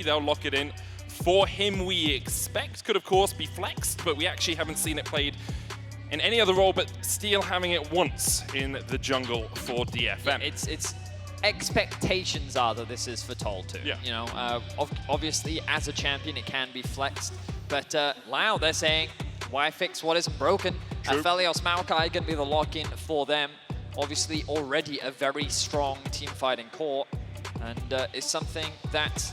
They'll lock it in. For him, we expect could, of course, be flexed, but we actually haven't seen it played in any other role, but Steel having it once in the jungle for DFM. Yeah, it's expectations are that this is for Tol2. Yeah. You know, obviously, as a champion, it can be flexed, but Loud, they're saying, why fix what isn't broken? Aphelios, Maokai going to be the lock-in for them. Obviously, already a very strong team fighting core, and it's something that,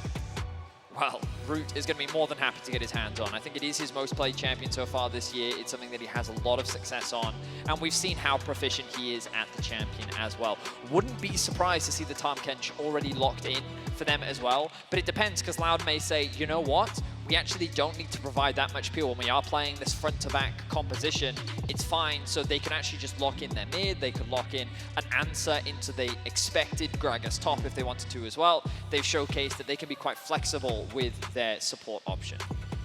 well, Root is going to be more than happy to get his hands on. I think it is his most played champion so far this year. It's something that he has a lot of success on, and we've seen how proficient he is at the champion as well. Wouldn't be surprised to see the Tahm Kench already locked in for them as well, but it depends, because Loud may say, you know what? We actually don't need to provide that much peel when we are playing this front-to-back composition. It's fine, so they can actually just lock in their mid. They could lock in an answer into the expected Gragas top if they wanted to as well. They've showcased that they can be quite flexible with their support option.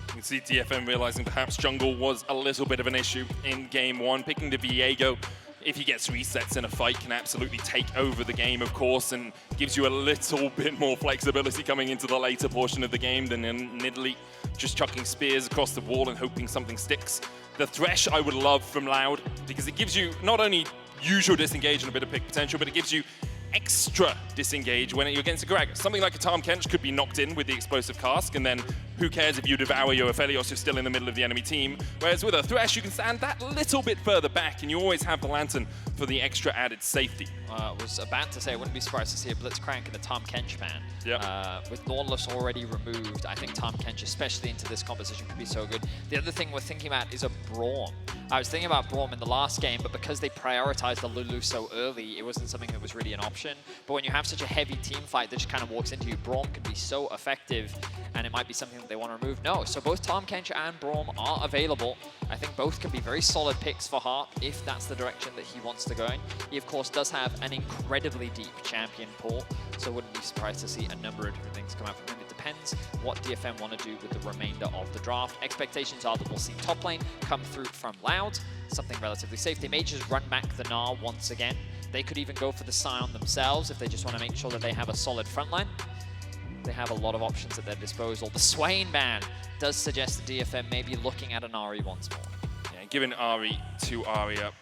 You can see DFM realizing perhaps jungle was a little bit of an issue in game one. Picking the Viego, if he gets resets in a fight, can absolutely take over the game, of course, and gives you a little bit more flexibility coming into the later portion of the game than in Nidalee just chucking spears across the wall and hoping something sticks. The Thresh I would love from Loud, because it gives you not only usual disengage and a bit of pick potential, but it gives you extra disengage when you're against a Gragas. Something like a Tahm Kench could be knocked in with the explosive cask, and then who cares if you devour your Aphelios who's still in the middle of the enemy team. Whereas with a Thresh, you can stand that little bit further back, and you always have the Lantern for the extra added safety. I was about to say, I wouldn't be surprised to see a Blitzcrank in the Tahm Kench ban. Yep. With Lawless already removed, I think Tahm Kench, especially into this composition, could be so good. The other thing we're thinking about is a Braum. I was thinking about Braum in the last game, but because they prioritized the Lulu so early, it wasn't something that was really an option. But when you have such a heavy team fight that just kind of walks into you, Braum can be so effective, and it might be something that they want to remove. No, so both Tahm Kench and Braum are available. I think both can be very solid picks for Harp if that's the direction that he wants to go in. He, of course, does have an incredibly deep champion pool, so wouldn't be surprised to see a number of different things come out from him. It depends what DFM want to do with the remainder of the draft. Expectations are that we'll see top lane come through from Loud, something relatively safe. They may just run back the Gnar once again. They could even go for the Scion themselves if they just want to make sure that they have a solid front line. They have a lot of options at their disposal. The Swain ban does suggest the DFM may be looking at an Ari once more. Yeah, giving Ari to Aria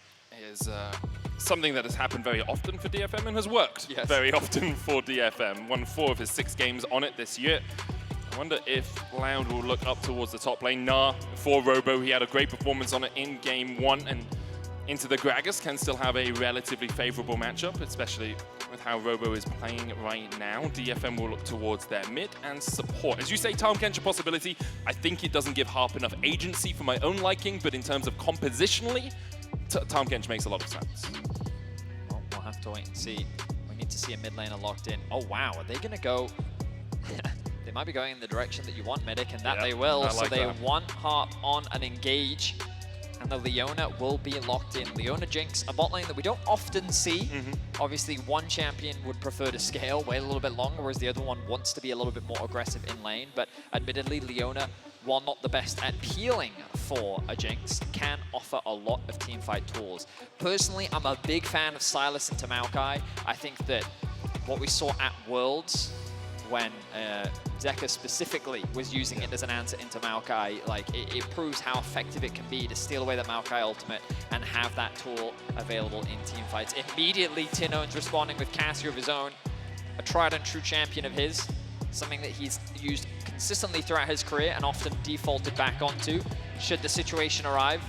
is something that has happened very often for DFM and has worked very often for DFM. Won 4 of his 6 games on it this year. I wonder if Loud will look up towards the top lane. Gnar for Robo, he had a great performance on it in game 1, and into the Gragas can still have a relatively favorable matchup, especially with how Robo is playing right now. DFM will look towards their mid and support. As you say, Tahm Kench a possibility. I think it doesn't give Harp enough agency for my own liking, but in terms of compositionally, Tahm Kench makes a lot of sense. Well, we'll have to wait and see. We need to see a mid laner locked in. Oh wow, are they going to go... They might be going in the direction that you want, Medic, and that they will. Like so they that. want Harp on an engage, and the Leona will be locked in. Leona Jinx, a bot lane that we don't often see. Obviously, one champion would prefer to scale, wait a little bit longer, whereas the other one wants to be a little bit more aggressive in lane. But admittedly, Leona, while not the best at peeling for a Jinx, can offer a lot of teamfight tools. Personally, I'm a big fan of Sylas into Maokai. I think that what we saw at Worlds, when Zeka specifically was using it as an answer into Maokai, like it proves how effective it can be to steal away the Maokai ultimate and have that tool available in teamfights. Immediately, Tinowns responding with Cassie of his own, a tried and true champion of his, something that he's used consistently throughout his career and often defaulted back onto should the situation arrive.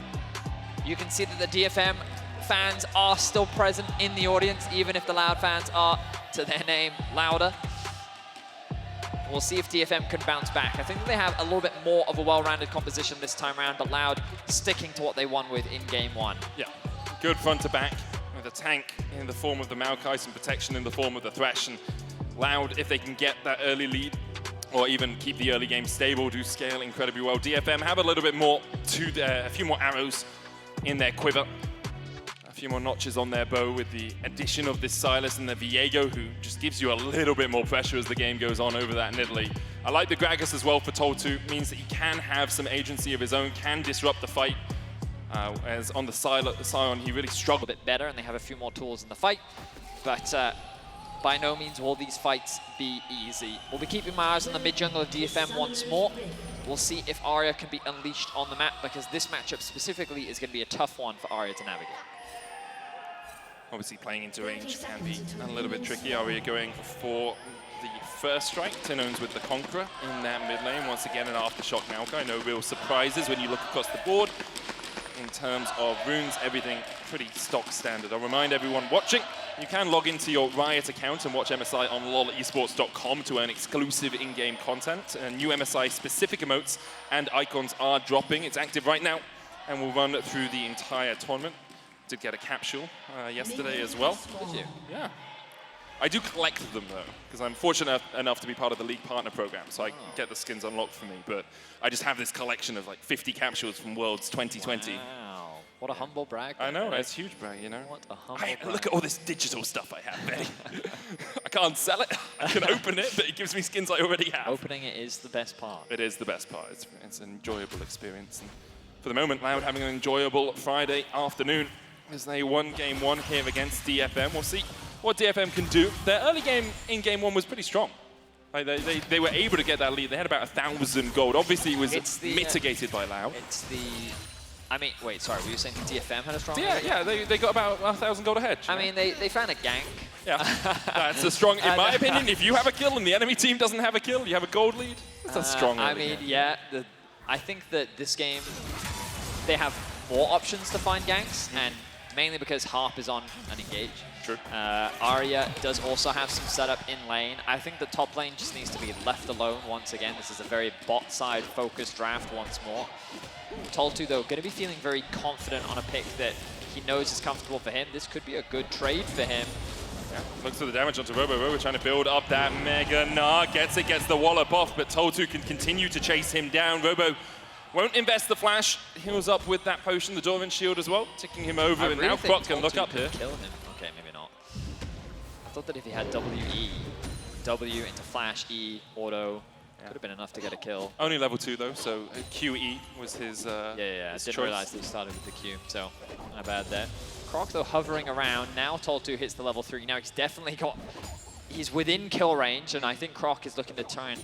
You can see that the DFM fans are still present in the audience, even if the Loud fans are, to their name, louder. We'll see if DFM can bounce back. I think that they have a little bit more of a well-rounded composition this time around, but Loud sticking to what they won with in game 1. Yeah, good front to back with a tank in the form of the Maokai, some protection in the form of the Thresh, and Loud, if they can get that early lead or even keep the early game stable, do scale incredibly well. DFM have a little bit more a few more arrows in their quiver. A few more notches on their bow with the addition of this Sylas and the Viego, who just gives you a little bit more pressure as the game goes on over that Nidalee. I like the Gragas as well for Tol2. Means that he can have some agency of his own, can disrupt the fight. As on the Scion, he really struggled A bit better, and they have a few more tools in the fight. But by no means will these fights be easy. We'll be keeping my eyes on the mid jungle of DFM once more. We'll see if Aria can be unleashed on the map, because this matchup specifically is going to be a tough one for Aria to navigate. Obviously, playing into range can be a little bit tricky. Aria going for the first strike. Tinowns with the Conqueror in that mid lane. Once again, an aftershock Maokai. No real surprises when you look across the board. In terms of runes, everything pretty stock standard. I'll remind everyone watching, you can log into your Riot account and watch MSI on lolesports.com to earn exclusive in-game content. And new MSI-specific emotes and icons are dropping. It's active right now, and we'll run through the entire tournament. Did get a capsule yesterday as well. Did you? Yeah. I do collect them, though, because I'm fortunate enough to be part of the League Partner Program, so I get the skins unlocked for me. But I just have this collection of like 50 capsules from Worlds 2020. Wow. What a humble brag. I know, that's huge brag, you know. What a humble brag. Look at all this digital stuff I have, Betty. I can't sell it. I can open it, but it gives me skins I already have. Opening it is the best part. It is the best part. It's an enjoyable experience. And for the moment, Loud having an enjoyable Friday afternoon as they won Game 1 here against DFM. We'll see what DFM can do. Their early game in Game 1 was pretty strong. Like they were able to get that lead. They had about 1,000 gold. Obviously, it was mitigated by Loud. It's the... I mean, wait, sorry, were you saying DFM had a strong lead? Yeah, they got about 1,000 gold ahead. I mean, they found a gank. Yeah, that's a strong, in my opinion, if you have a kill and the enemy team doesn't have a kill, you have a gold lead, that's a strong I mean, yeah, I think that this game, they have more options to find ganks, and mainly because Harp is on an engage. True. Aria does also have some setup in lane. I think the top lane just needs to be left alone once again. This is a very bot side focused draft once more. Tol2, though, going to be feeling very confident on a pick that he knows is comfortable for him. This could be a good trade for him. Yeah, looks for the damage onto Robo. Robo trying to build up that Mega Gnar. Gets the wallop off, but Tol2 can continue to chase him down. Robo won't invest the flash. Heals up with that potion, the Doran shield as well, ticking him over. And now Croc can look up here. Kill him. Okay, maybe not. I thought that if he had W into flash, E, auto, could have been enough to get a kill. Only level 2 though, so QE was his Yeah, his didn't choice. realize that he started with the Q, so not bad there. Croc, though, hovering around. Now Tol2 hits the level 3. Now he's definitely he's within kill range, and I think Croc is looking to try and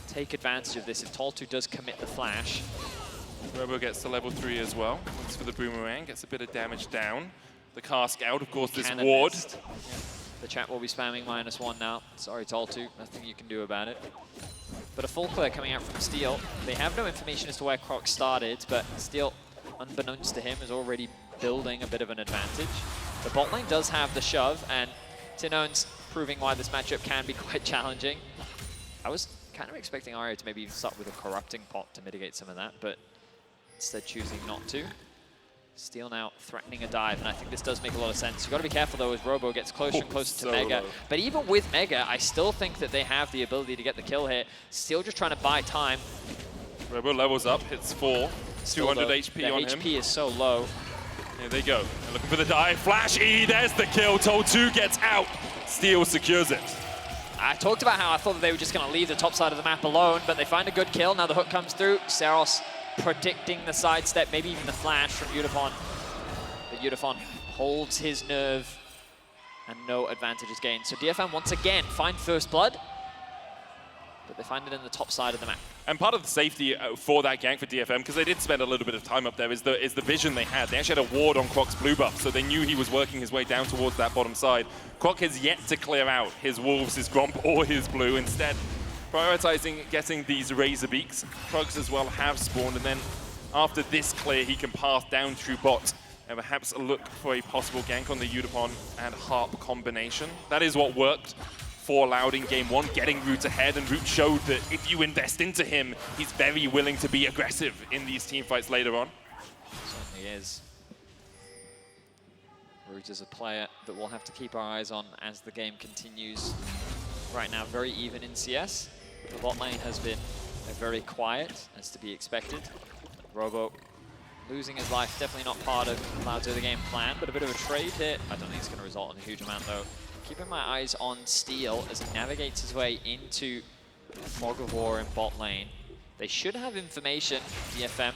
take advantage of this if Tol2 does commit the flash. Robo gets to level 3 as well. Looks for the boomerang, gets a bit of damage down. The cask out, of course, this ward. Yeah. The chat will be spamming -1 now. Sorry, Tol2, nothing you can do about it. But a full clear coming out from Steel. They have no information as to where Croc started, but Steel, unbeknownst to him, is already building a bit of an advantage. The bot lane does have the shove, and Tinowns proving why this matchup can be quite challenging. I was kind of expecting Aria to maybe even start with a corrupting pot to mitigate some of that, but instead choosing not to. Steel now threatening a dive, and I think this does make a lot of sense. You've got to be careful, though, as Robo gets closer and closer to Mega. Low. But even with Mega, I still think that they have the ability to get the kill here. Steel just trying to buy time. Robo levels up, hits 4, 200 HP on him. HP is so low. Here they go. They're looking for the dive. Flash E, there's the kill. Tol2 gets out. Steel secures it. I talked about how I thought that they were just going to leave the top side of the map alone, but they find a good kill. Now the hook comes through. Seros predicting the sidestep, maybe even the flash from Yutapon. But Yutapon holds his nerve, and no advantage is gained. So DFM once again find first blood, but they find it in the top side of the map. And part of the safety for that gank for DFM, because they did spend a little bit of time up there, is the vision they had. They actually had a ward on Croc's blue buff, so they knew he was working his way down towards that bottom side. Croc has yet to clear out his wolves, his gromp, or his blue. Instead, prioritizing getting these razor beaks. Crocs as well have spawned, and then after this clear, he can path down through bot and perhaps look for a possible gank on the Yutapon and Harp combination. That is what worked for Loud in Game 1, getting Root ahead, and Root showed that if you invest into him, he's very willing to be aggressive in these team fights later on. Certainly is. Root is a player that we'll have to keep our eyes on as the game continues. Right now, very even in CS. The bot lane has been very quiet, as to be expected. Robo losing his life, definitely not part of Cloud's early game plan, but a bit of a trade here. I don't think it's going to result in a huge amount, though. Keeping my eyes on Steel as he navigates his way into Fog of War in bot lane. They should have information, DFM.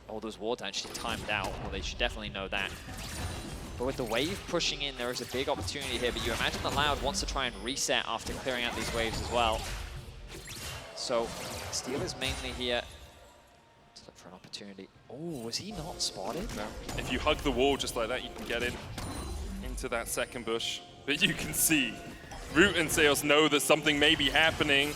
Oh, those wards actually timed out. Well, they should definitely know that. But with the wave pushing in, there is a big opportunity here. But you imagine that Loud wants to try and reset after clearing out these waves as well. So Steel is mainly here to look for an opportunity. Oh, was he not spotted? No. If you hug the wall just like that, you can get into that second bush. But you can see Root and Seos know that something may be happening.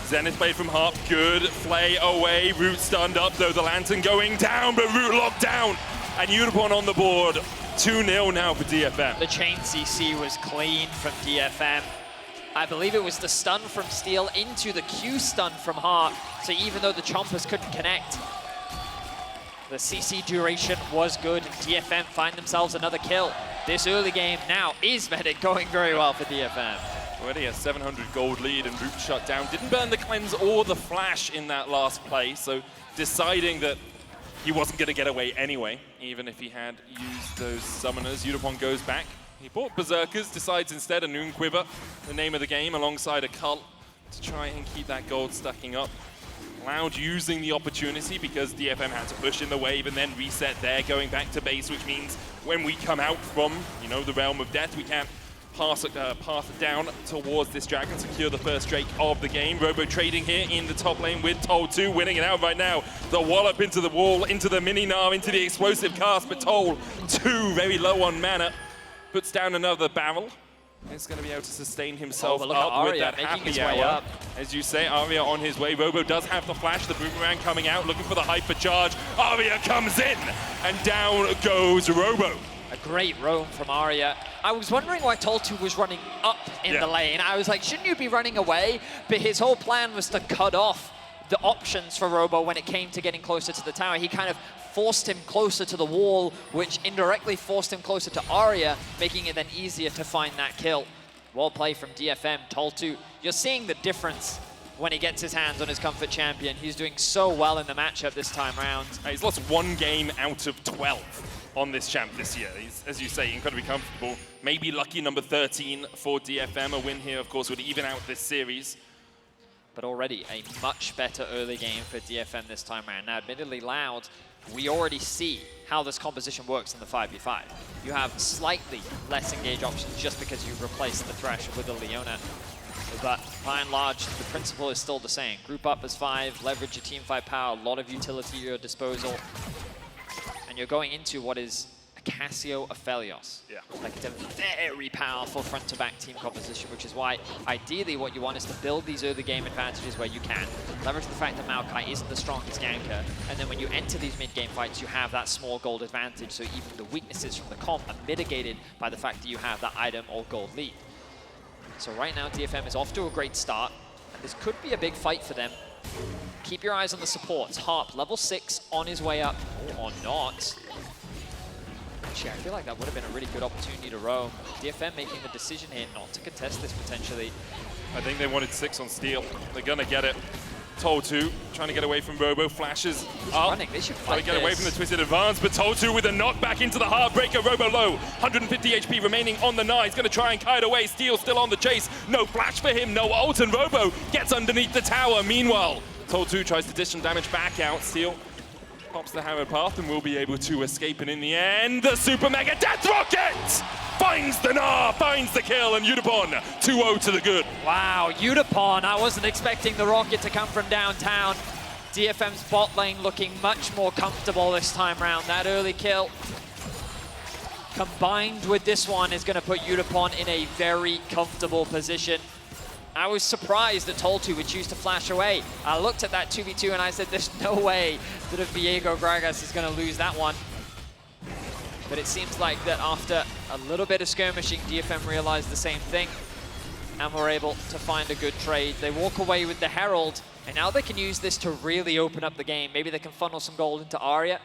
Zenith played from Harp, good. Flay away, Root stunned up though, the Lantern going down, but Root locked down. And Yutapon on the board, 2-0 now for DFM. The chain CC was clean from DFM. I believe it was the stun from Steel into the Q stun from Harp. So even though the Chompers couldn't connect, the CC duration was good. DFM find themselves another kill. This early game now is going very well for DFM. Already a 700 gold lead and Root shut down. Didn't burn the cleanse or the flash in that last play, so deciding that he wasn't going to get away anyway, even if he had used those summoners. Yutapon goes back. He bought Berserkers, decides instead a Noon Quiver, the name of the game, alongside a Cult to try and keep that gold stacking up. Loud using the opportunity because DFM had to push in the wave and then reset there, going back to base, which means when we come out from, you know, the realm of death, we can't path down towards this dragon, secure the first Drake of the game. Robo trading here in the top lane with Tol2, winning it out right now. The wallop into the wall, into the mini Gnar, into the explosive cast, but Tol2 very low on mana, puts down another barrel. He's going to be able to sustain himself up with that happy hour. As you say, Aria on his way. Robo does have the flash, the boomerang coming out, looking for the hyper charge. Aria comes in, and down goes Robo. A great roam from Aria. I was wondering why Tol2 was running up in the lane. I was like, shouldn't you be running away? But his whole plan was to cut off the options for Robo when it came to getting closer to the tower. He kind of forced him closer to the wall, which indirectly forced him closer to Aria, making it then easier to find that kill. Well played from DFM, Tol2. You're seeing the difference when he gets his hands on his comfort champion. He's doing so well in the matchup this time round. He's lost one game out of 12 on this champ this year. He's, as you say, incredibly comfortable. Maybe lucky number 13 for DFM. A win here, of course, would even out this series. But already a much better early game for DFM this time around. Now, admittedly, Loud, we already see how this composition works in the 5v5. You have slightly less engage options just because you replace the Thresh with the Leona. But by and large, the principle is still the same. Group up as 5, leverage your team 5 power, a lot of utility at your disposal. And you're going into what is a Cassio Aphelios. Yeah. Like, it's a very powerful front-to-back team composition, which is why, ideally, what you want is to build these early game advantages where you can. Leverage the fact that Maokai isn't the strongest ganker, and then when you enter these mid-game fights, you have that small gold advantage, so even the weaknesses from the comp are mitigated by the fact that you have that item or gold lead. So right now, DFM is off to a great start, and this could be a big fight for them. Keep your eyes on the supports. Harp, level 6, on his way up, or not. Actually, I feel like that would have been a really good opportunity to roam. DFM making the decision here not to contest this potentially. I think they wanted 6 on Steel. They're going to get it. Tol2 trying to get away from Robo, flashes up. Running. They should Trying fight to get away from the Twisted Advance, but Tol2 with a knockback into the Heartbreaker. Robo low, 150 HP remaining on the Gnar. He's going to try and kite away. Steel still on the chase. No flash for him, no ult, and Robo gets underneath the tower. Meanwhile, Tol2 tries to dish some damage back out. Steel pops the Harrowed Path and will be able to escape, and in the end, the Super Mega Death Rocket finds the Gnar, finds the kill, and Yutapon 2-0 to the good. Wow, Yutapon, I wasn't expecting the rocket to come from downtown. DFM's bot lane looking much more comfortable this time round. That early kill, combined with this one, is going to put Yutapon in a very comfortable position. I was surprised that Tol2 would choose to flash away. I looked at that 2v2 and I said, there's no way that a Viego Gragas is going to lose that one. But it seems like that after a little bit of skirmishing, DFM realized the same thing and were able to find a good trade. They walk away with the Herald, and now they can use this to really open up the game. Maybe they can funnel some gold into Aria,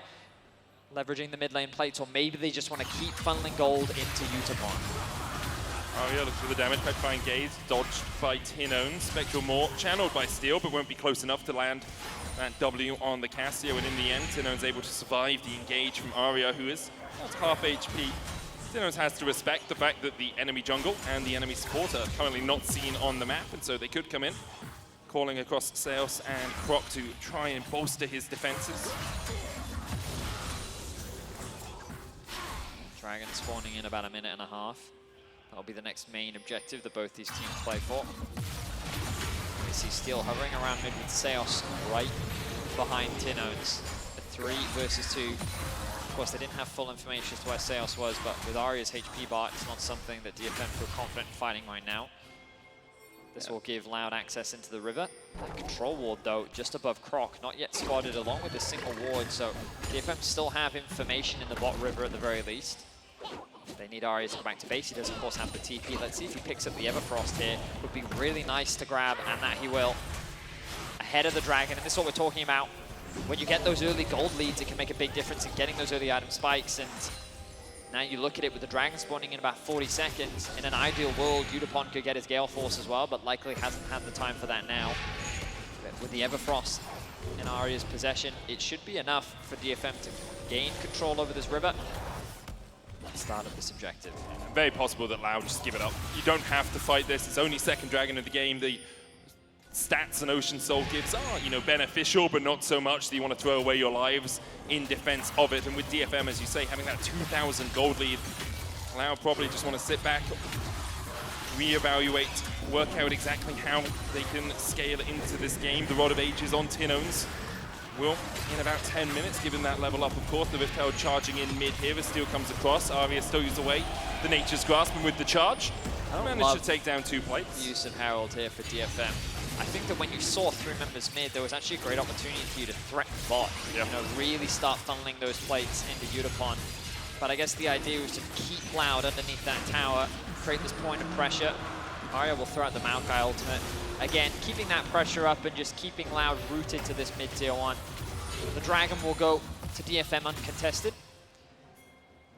leveraging the mid lane plates, or maybe they just want to keep funneling gold into Yutapon. Aria looks for the damage, pecked by Engage, dodged by Tinowns. Spectral Maw channeled by Steel, but won't be close enough to land that W on the Cassio, and in the end, Tinowns able to survive the engage from Aria, who is at half HP. Tinowns has to respect the fact that the enemy jungle and the enemy support are currently not seen on the map, and so they could come in, calling across Seos and Croc to try and bolster his defenses. Dragon spawning in about a minute and a half. That'll be the next main objective that both these teams play for. We see Steel hovering around mid with Seos right behind Tinowns. A 3 versus 2. Of course, they didn't have full information as to where Seos was, but with Aria's HP bar, it's not something that DFM feel confident in fighting right now. This will give Loud access into the river. That control ward, though, just above Croc, not yet spotted along with a single ward, so DFM still have information in the bot river at the very least. They need Aria to go back to base. He does, of course, have the TP. Let's see if he picks up the Everfrost here. Would be really nice to grab, and that he will. Ahead of the Dragon, and this is what we're talking about. When you get those early gold leads, it can make a big difference in getting those early item spikes, and now you look at it with the Dragon spawning in about 40 seconds. In an ideal world, Yutapon could get his Gale Force as well, but likely hasn't had the time for that now. But with the Everfrost in Aria's possession, it should be enough for DFM to gain control over this river. Start of this objective. Very possible that Loud just give it up. You don't have to fight this. It's only second Dragon of the game. The stats and Ocean Soul gives are, you know, beneficial, but not so much that you want to throw away your lives in defense of it. And with DFM, as you say, having that 2,000 gold lead, Loud probably just want to sit back, reevaluate, work out exactly how they can scale into this game. The Rod of Ages on Tinowns will, in about 10 minutes, given that level up, of course. The Riftail charging in mid here as Steel comes across. Aria stows away the Nature's Grasp, and with the charge, managed to take down 2 plates. The use of Herald here for DFM. I think that when you saw 3 members mid, there was actually a great opportunity for you to threaten bot. Yep. You know, really start funneling those plates into Yutapon. But I guess the idea was to keep Loud underneath that tower, create this point of pressure. Aria will throw out the Maokai ultimate. Again, keeping that pressure up and just keeping Loud rooted to this mid-tier 1. The Dragon will go to DFM uncontested.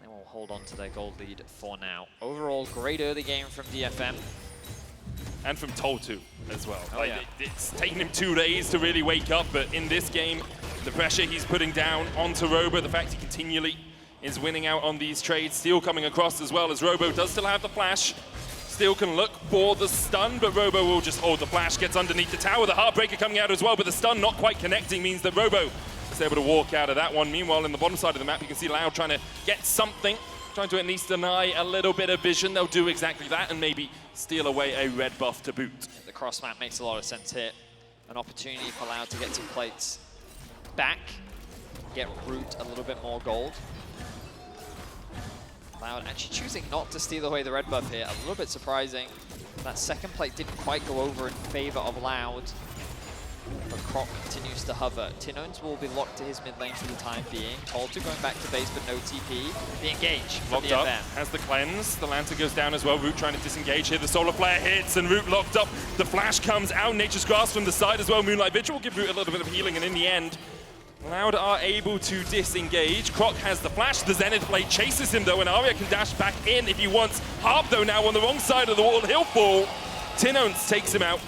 They will hold on to their gold lead for now. Overall, great early game from DFM. And from Tol2 as well. Oh, like, yeah. It's taken him 2 days to really wake up, but in this game, the pressure he's putting down onto Robo, the fact he continually is winning out on these trades. Steel coming across as well, as Robo does still have the flash. Steel can look for the stun, but Robo will just hold the flash, gets underneath the tower. The Heartbreaker coming out as well, but the stun not quite connecting means that Robo is able to walk out of that one. Meanwhile, in the bottom side of the map, you can see Loud trying to get something, trying to at least deny a little bit of vision. They'll do exactly that and maybe steal away a red buff to boot. The cross map makes a lot of sense here. An opportunity for Loud to get some plates back, get Root a little bit more gold. Loud actually choosing not to steal away the red buff here. A little bit surprising. That second plate didn't quite go over in favor of Loud. But Croc continues to hover. Tinowns will be locked to his mid lane for the time being. Tol2 going back to base, but no TP. The engage from Locked up, DFM. has the cleanse. The Lantern goes down as well. Root trying to disengage here. The Solar Flare hits and Root locked up. The flash comes out. Nature's Grasp from the side as well. Moonlight Vigil will give Root a little bit of healing, and in the end, Loud are able to disengage. Croc has the flash. The Zenith Blade chases him though, and Aria can dash back in if he wants. Harp though now on the wrong side of the wall. He'll fall. Tinowns takes him out.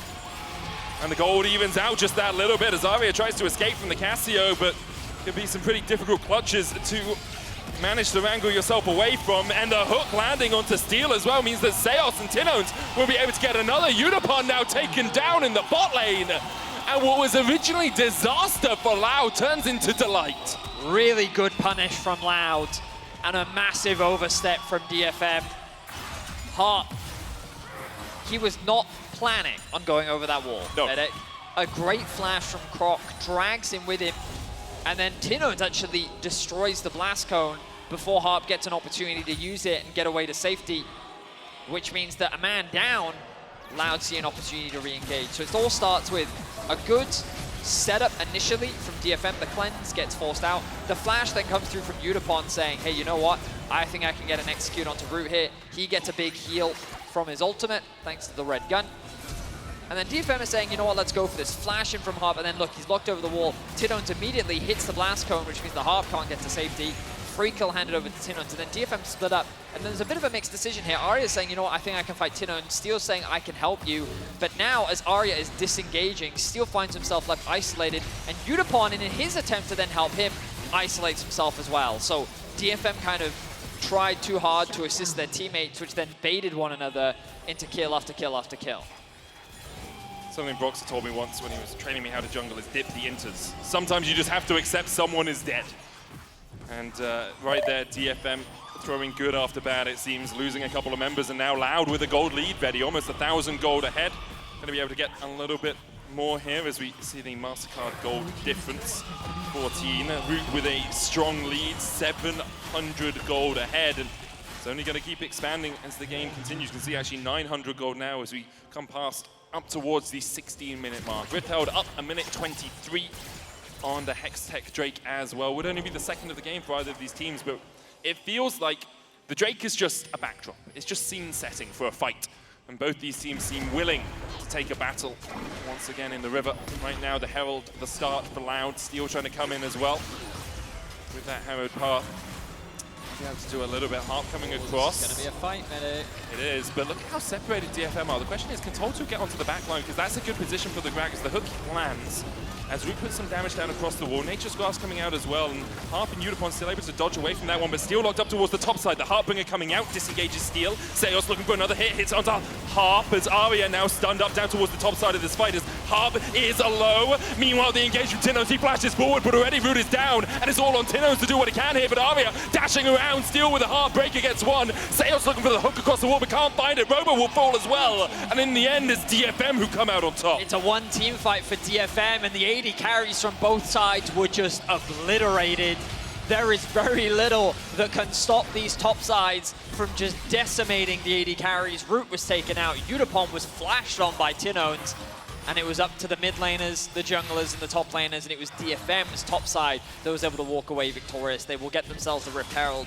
And the gold evens out just that little bit as Aria tries to escape from the Cassio, but could be some pretty difficult clutches to manage to wrangle yourself away from. And the hook landing onto Steel as well means that Seos and Tinowns will be able to get another Yutapon now taken down in the bot lane. And what was originally disaster for Loud turns into delight. Really good punish from Loud and a massive overstep from DFM. Harp, he was not planning on going over that wall. No. A great flash from Croc, drags him with him, and then Tinowns actually destroys the blast cone before Harp gets an opportunity to use it and get away to safety, which means that a man down, Loud see an opportunity to re-engage. So it all starts with a good setup initially from DFM. The cleanse gets forced out. The flash then comes through from Yutapon saying, hey, you know what? I think I can get an execute onto Root here. He gets a big heal from his ultimate, thanks to the red gun. And then DFM is saying, you know what, let's go for this. Flash in from Harp, and then look, he's locked over the wall. Tinowns immediately hits the blast cone, which means the Harp can't get to safety. Free kill handed over to Tinowns, and then DFM split up. And there's a bit of a mixed decision here. Aria is saying, you know what, I think I can fight Tinowns. Steel's saying, I can help you. But now, as Aria is disengaging, Steel finds himself left isolated, and Yutapon, in his attempt to then help him, isolates himself as well. So DFM kind of tried too hard to assist their teammates, which then baited one another into kill after kill after kill. Something Broxer told me once when he was training me how to jungle is dip the inters. Sometimes you just have to accept someone is dead. And right there, DFM throwing good after bad, it seems, losing a couple of members, and now Loud with a gold lead. Vedi almost 1,000 gold ahead. Going to be able to get a little bit more here as we see the MasterCard gold difference. 14, Root with a strong lead, 700 gold ahead, and it's only going to keep expanding as the game continues. You can see actually 900 gold now as we come past up towards the 16-minute mark. Rift held up a minute 23 on the Hextech Drake as well. Would only be the second of the game for either of these teams, but it feels like the Drake is just a backdrop. It's just scene setting for a fight. And both these teams seem willing to take a battle once again in the river. Right now, the Herald, the start for Loud. Steel trying to come in as well with that Herald path. Be able to do a little bit. Harp coming across. It's going to be a fight, Medic. It is, but look at how separated DFM are. The question is, can Tol2 get onto the back line? Because that's a good position for the Gragas. The hook lands as Root puts some damage down across the wall. Nature's Glass coming out as well, and Harp and Yutapon still able to dodge away from that one, but Steel locked up towards the top side. The Heartbringer coming out, disengages Steel. Seos looking for another hit, hits onto Harp as Aria now stunned up down towards the top side of this fight as Harp is low. Meanwhile, the engage from Tinowns, he flashes forward, but already Root is down, and it's all on Tinowns to do what he can here, but Aria dashing around, Steel with a Heartbreaker gets one. Seos looking for the hook across the wall, but can't find it. Robo will fall as well, and in the end, it's DFM who come out on top. It's a one-team fight for DFM, and the AD carries from both sides were just obliterated. There is very little that can stop these top sides from just decimating the AD carries. Root was taken out, Yutapon was flashed on by Tinowns, and it was up to the mid laners, the junglers, and the top laners, and it was DFM's top side that was able to walk away victorious. They will get themselves the Rift Herald.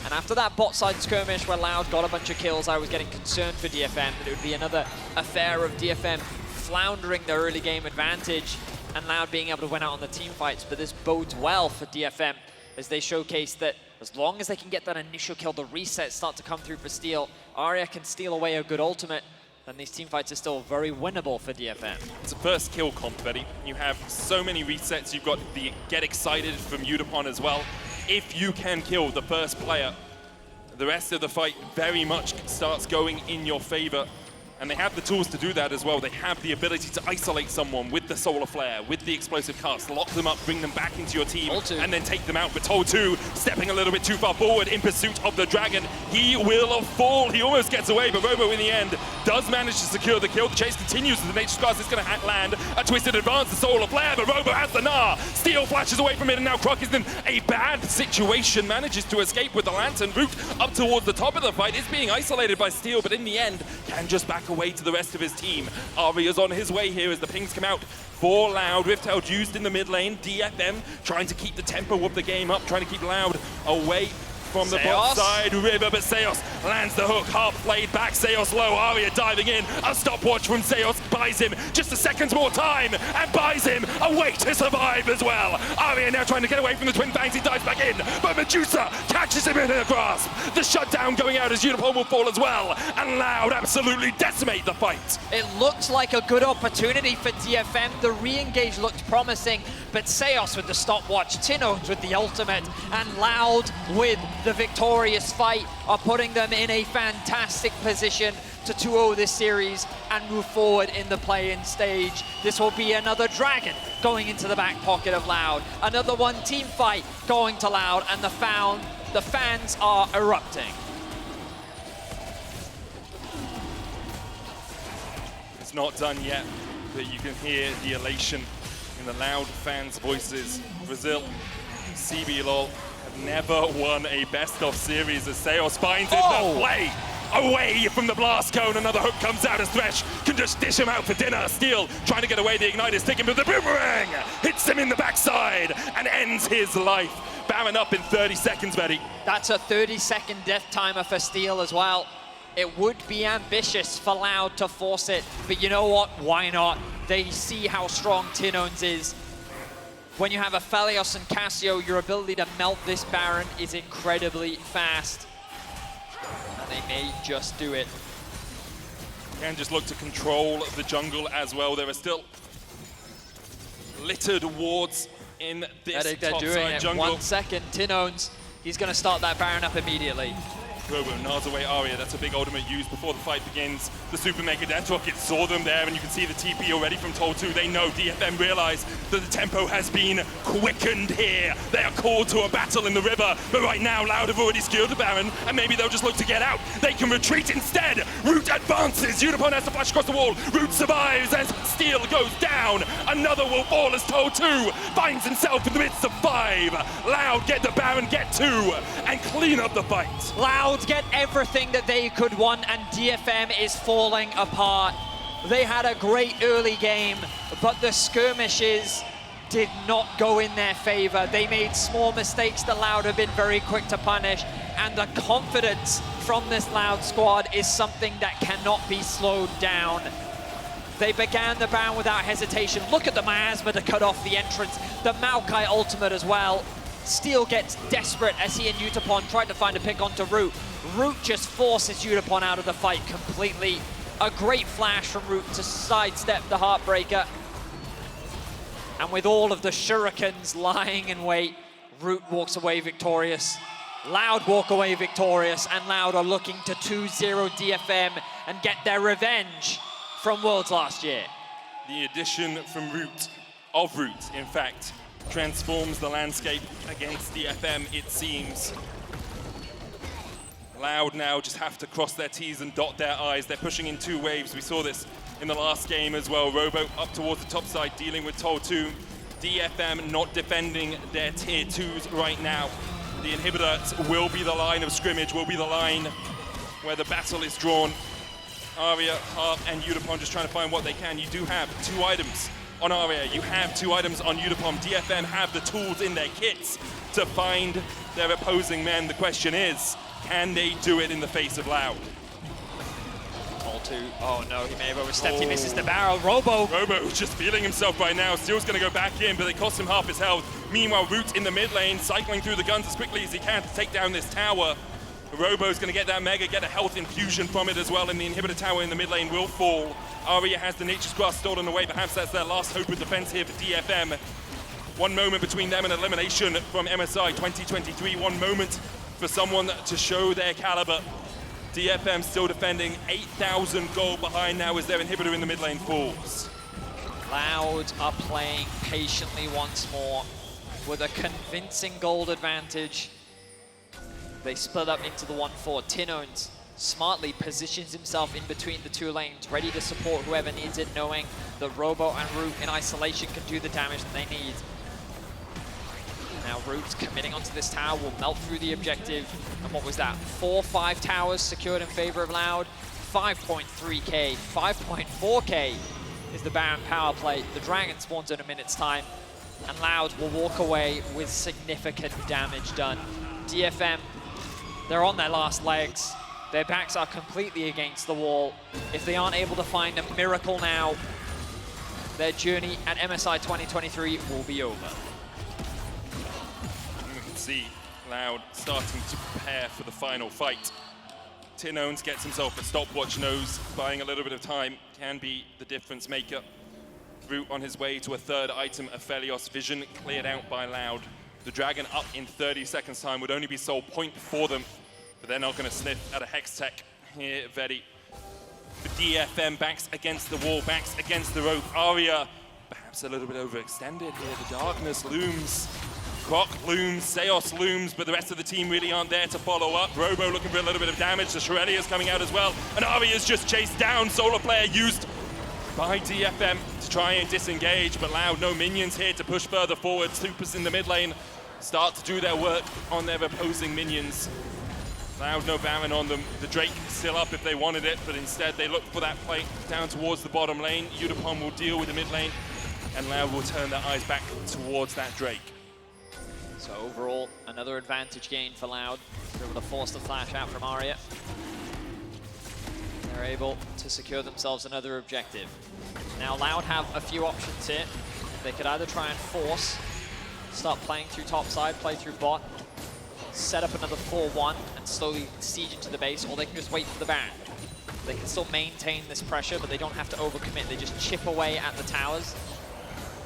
And after that bot side skirmish where Loud got a bunch of kills, I was getting concerned for DFM that it would be another affair of DFM floundering their early game advantage and Loud being able to win out on the team fights, but this bodes well for DFM as they showcase that as long as they can get that initial kill, the resets start to come through for Steel, Aria can steal away a good ultimate, then these team fights are still very winnable for DFM. It's a first kill comp, Betty. You have so many resets, you've got the get excited from Yutapon as well. If you can kill the first player, the rest of the fight very much starts going in your favor. And they have the tools to do that as well. They have the ability to isolate someone with the Solar Flare, with the explosive cast, lock them up, bring them back into your team, and then take them out. But Tol2 stepping a little bit too far forward in pursuit of the Dragon. He will fall. He almost gets away, but Robo in the end does manage to secure the kill. The chase continues as the Nature's Glass is going to land a twisted advance, the Solar Flare, but Robo has the Gnar. Steel flashes away from it, and now Croc is in a bad situation, manages to escape with the Lantern. Root up towards the top of the fight is being isolated by Steel, but in the end can just back away to the rest of his team. Aria's on his way here as the pings come out for Loud. Rift Herald used in the mid lane. DFM trying to keep the tempo of the game up, trying to keep Loud away from the bot side river, but Seos lands the hook. Harp played back, Seos low, Aria diving in. A stopwatch from Seos buys him just a second more time and buys him a way to survive as well. Aria now trying to get away from the Twin Fangs, he dives back in, but Medusa catches him in her grasp. The shutdown going out as Yutapon will fall as well, and Loud absolutely decimate the fight. It looked like a good opportunity for DFM. The re-engage looked promising, but Seos with the stopwatch, Tinowns with the ultimate, and Loud with the victorious fight are putting them in a fantastic position to 2-0 this series and move forward in the play-in stage. This will be another Dragon going into the back pocket of Loud, another one team fight going to Loud, and the fans are erupting. It's not done yet, but you can hear the elation in the Loud fans' voices. Brazil, CB LoL have never won a best-of series as Seos finds it the play away from the blast cone. Another hook comes out as Thresh can just dish him out for dinner. Steel trying to get away, the ignite is taken, but the boomerang hits him in the backside and ends his life. Baron up in 30 seconds, Betty. That's a 30-second death timer for Steel as well. It would be ambitious for Loud to force it, but you know what? Why not? They see how strong Tinowns is. When you have Aphelios and Cassio, your ability to melt this Baron is incredibly fast. And they may just do it. Can just look to control the jungle as well. There are still littered wards in this They're doing topside it. jungle. 1 second, Tinowns, he's going to start that Baron up immediately. Robo Gnar's away Aria. That's a big ultimate used before the fight begins. The Super Mega Death Rocket saw them there, and you can see the TP already from Tol2. They know DFM realize that the tempo has been quickened here. They are called to a battle in the river, but right now Loud have already skilled the Baron, and maybe they'll just look to get out. They can retreat instead. Root advances. Yutapon has to flash across the wall. Root survives as Steel goes down. Another will fall as Tol2 finds himself in the midst of 5. Loud get the Baron, get 2, and clean up the fight. Loud get everything that they could want, and DFM is falling apart. They had a great early game, but the skirmishes did not go in their favor. They made small mistakes that Loud have been very quick to punish, and the confidence from this Loud squad is something that cannot be slowed down. They began the Baron without hesitation. Look at the miasma to cut off the entrance. The Maokai ultimate as well. Steel gets desperate as he and Yutapon tried to find a pick onto Root. Root just forces Yutapon out of the fight completely. A great flash from Root to sidestep the Heartbreaker. And with all of the shurikens lying in wait, Root walks away victorious. Loud walk away victorious, and Loud are looking to 2-0 DFM and get their revenge from Worlds last year. The addition from Root, in fact, transforms the landscape against DFM, it seems. Loud now just have to cross their T's and dot their I's. They're pushing in 2 waves. We saw this in the last game as well. Robo up towards the top side, dealing with Tol2. DFM not defending their tier 2s right now. The inhibitor will be the line of scrimmage, will be the line where the battle is drawn. Aria, Harp, and Yutapon just trying to find what they can. You do have 2 items on Aria, you have 2 items on Yutapon. DFM have the tools in their kits to find their opposing men. The question is, can they do it in the face of Loud? Tol2, oh no, he may have overstepped. He misses the barrel. Robo just feeling himself right now. Steel's gonna go back in, but they cost him half his health. Meanwhile, Root in the mid lane, cycling through the guns as quickly as he can to take down this tower. Robo's gonna get that Mega, get a health infusion from it as well, and the inhibitor tower in the mid lane will fall. Aria has the Nature's Grasp stolen away. Perhaps that's their last hope of defense here for DFM. 1 moment between them and elimination from MSI 2023. 1 moment for someone to show their caliber. DFM still defending, 8,000 gold behind now as their inhibitor in the mid lane falls. Loud are playing patiently once more with a convincing gold advantage. They split up into the 1-4. Tinowns smartly positions himself in between the 2 lanes, ready to support whoever needs it, knowing that Robo and Root in isolation can do the damage that they need. Now Root's committing onto this tower, will melt through the objective. And what was that? 4-5 towers secured in favor of Loud. 5.3k, 5.4k is the Baron power play. The Dragon spawns in a minute's time, and Loud will walk away with significant damage done. DFM, they're on their last legs. Their backs are completely against the wall. If they aren't able to find a miracle now, their journey at MSI 2023 will be over. You can see Loud starting to prepare for the final fight. Tinowns gets himself a stopwatch, knows buying a little bit of time can be the difference maker. Root on his way to a 3rd item, Aphelios. Vision cleared out by Loud. The Dragon up in 30 seconds time would only be soul point for them, but they're not going to sniff at a Hex Tech here, Vedi. The DFM backs against the wall, backs against the rope. Aria perhaps a little bit overextended here. The darkness looms. Croc looms, Seos looms, but the rest of the team really aren't there to follow up. Robo looking for a little bit of damage. The Shurelya's coming out as well, and Aria's just chased down. Solar Flare used by DFM to try and disengage, but Loud, no minions here to push further forward. Supers in the mid lane start to do their work on their opposing minions. Loud, no Baron on them. The Drake still up if they wanted it, but instead they look for that play down towards the bottom lane. Yutapon will deal with the mid lane, and Loud will turn their eyes back towards that Drake. So overall, another advantage gain for Loud. They're able to force the flash out from Aria. They're able to secure themselves another objective. Now Loud have a few options here. They could either try and force, start playing through top side, play through bot, set up another 4-1 and slowly siege into the base, or they can just wait for the Baron. They can still maintain this pressure, but they don't have to overcommit. They just chip away at the towers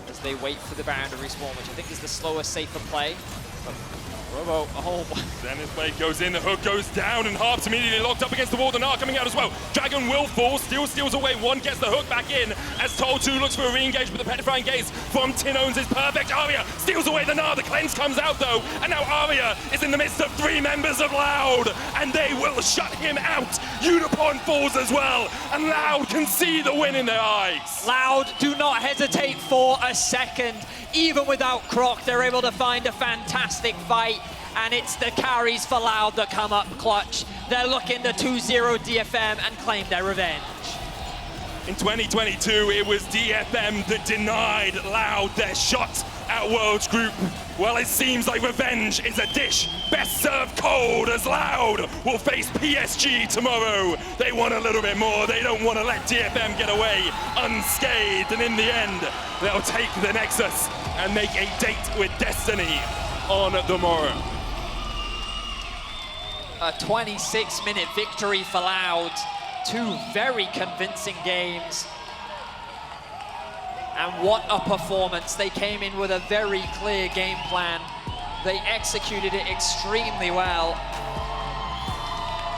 as they wait for the Baron to respawn, which I think is the slower, safer play. Robo, oh. Then his blade goes in, the hook goes down, and Harp's immediately locked up against the wall. Gnar coming out as well. Dragon will fall, steals away one, gets the hook back in as Tol2 looks for a re-engage, but the petrifying gaze from Tinowns is perfect. Aria steals away the Gnar, the cleanse comes out though, and now Aria is in the midst of 3 members of Loud, and they will shut him out. Yutapon falls as well, and Loud can see the win in their eyes. Loud do not hesitate for a second. Even without Croc, they're able to find a fantastic fight, and it's the carries for Loud that come up clutch. They're looking to 2-0 DFM and claim their revenge. In 2022, it was DFM that denied Loud their shot at Worlds Group. Well, it seems like revenge is a dish best served cold, as Loud will face PSG tomorrow. They want a little bit more. They don't want to let DFM get away unscathed, and in the end, they'll take the Nexus and make a date with destiny on the morrow. A 26-minute victory for Loud. 2 very convincing games. And what a performance. They came in with a very clear game plan. They executed it extremely well.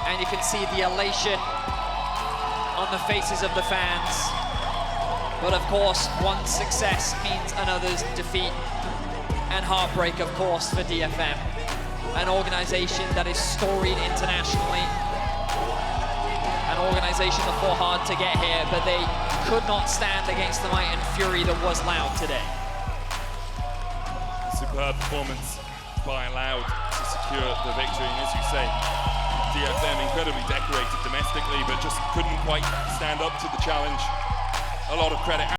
And you can see the elation on the faces of the fans. But of course, one success means another's defeat. And heartbreak, of course, for DFM. An organization that is storied internationally. An organization that fought hard to get here, but they could not stand against the might and fury that was Loud today. Superb performance by Loud to secure the victory, and as you say, DFM incredibly decorated domestically, but just couldn't quite stand up to the challenge. A lot of credit